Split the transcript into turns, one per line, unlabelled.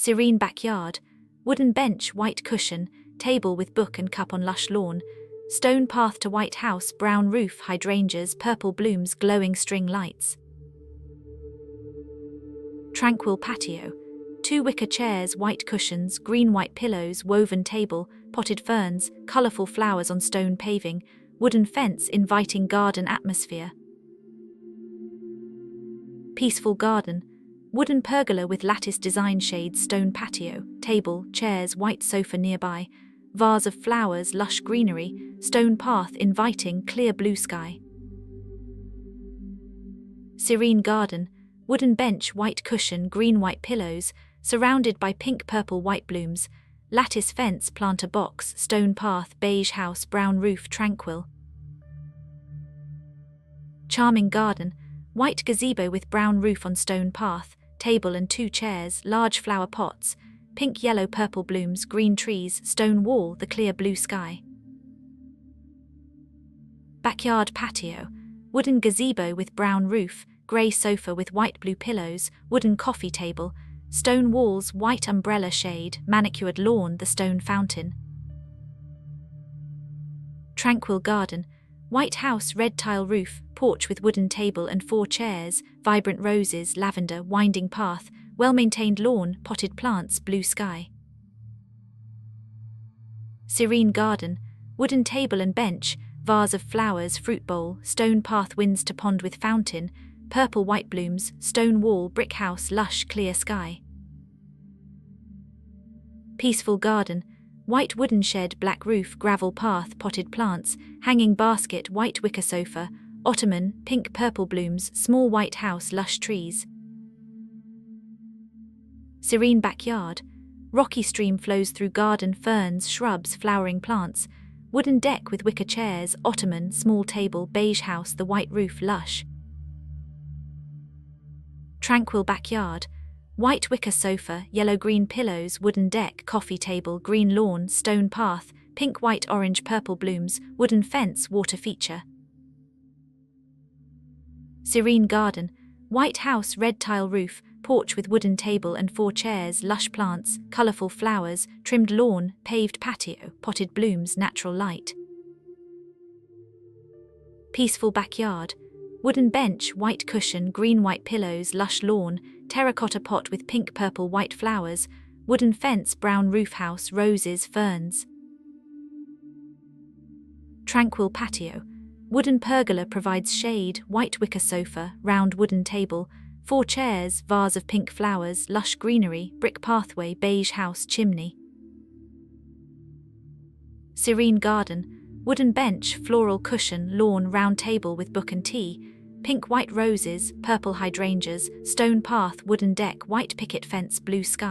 Serene backyard, wooden bench, white cushion, table with book and cup on lush lawn, stone path to white house, brown roof, hydrangeas, purple blooms, glowing string lights. Tranquil patio, 2 wicker chairs, white cushions, green-white pillows, woven table, potted ferns, colourful flowers on stone paving, wooden fence, inviting garden atmosphere. Peaceful garden, wooden pergola with lattice design shades, stone patio, table, chairs, white sofa nearby, vase of flowers, lush greenery, stone path, inviting, clear blue sky. Serene garden, wooden bench, white cushion, green-white pillows, surrounded by pink-purple-white blooms, lattice fence, planter box, stone path, beige house, brown roof, tranquil. Charming garden, white gazebo with brown roof on stone path, table and 2 chairs, large flower pots, pink, yellow, purple blooms, green trees, stone wall, the clear blue sky. Backyard patio, wooden gazebo with brown roof, grey sofa with white blue pillows, wooden coffee table, stone walls, white umbrella shade, manicured lawn, the stone fountain. Tranquil garden, white house, red tile roof, porch with wooden table and 4 chairs, vibrant roses, lavender, winding path, well-maintained lawn, potted plants, blue sky. Serene garden, wooden table and bench, vase of flowers, fruit bowl, stone path, winds to pond with fountain, purple white blooms, stone wall, brick house, lush clear sky. Peaceful garden, white wooden shed, black roof, gravel path, potted plants, hanging basket, white wicker sofa, ottoman, pink purple blooms, small white house, lush trees. Serene backyard, rocky stream flows through garden, ferns, shrubs, flowering plants, wooden deck with wicker chairs, ottoman, small table, beige house, the white roof, lush. Tranquil backyard, white wicker sofa, yellow-green pillows, wooden deck, coffee table, green lawn, stone path, pink, white, orange, purple blooms, wooden fence, water feature. Serene garden, white house, red tile roof, porch with wooden table and 4 chairs, lush plants, colourful flowers, trimmed lawn, paved patio, potted blooms, natural light. Peaceful backyard, wooden bench, white cushion, green-white pillows, lush lawn, terracotta pot with pink-purple-white flowers, wooden fence, brown roof house, roses, ferns. Tranquil patio, wooden pergola provides shade, white wicker sofa, round wooden table, 4 chairs, vase of pink flowers, lush greenery, brick pathway, beige house, chimney. Serene garden, wooden bench, floral cushion, lawn, round table with book and tea, pink white roses, purple hydrangeas, stone path, wooden deck, white picket fence, blue sky.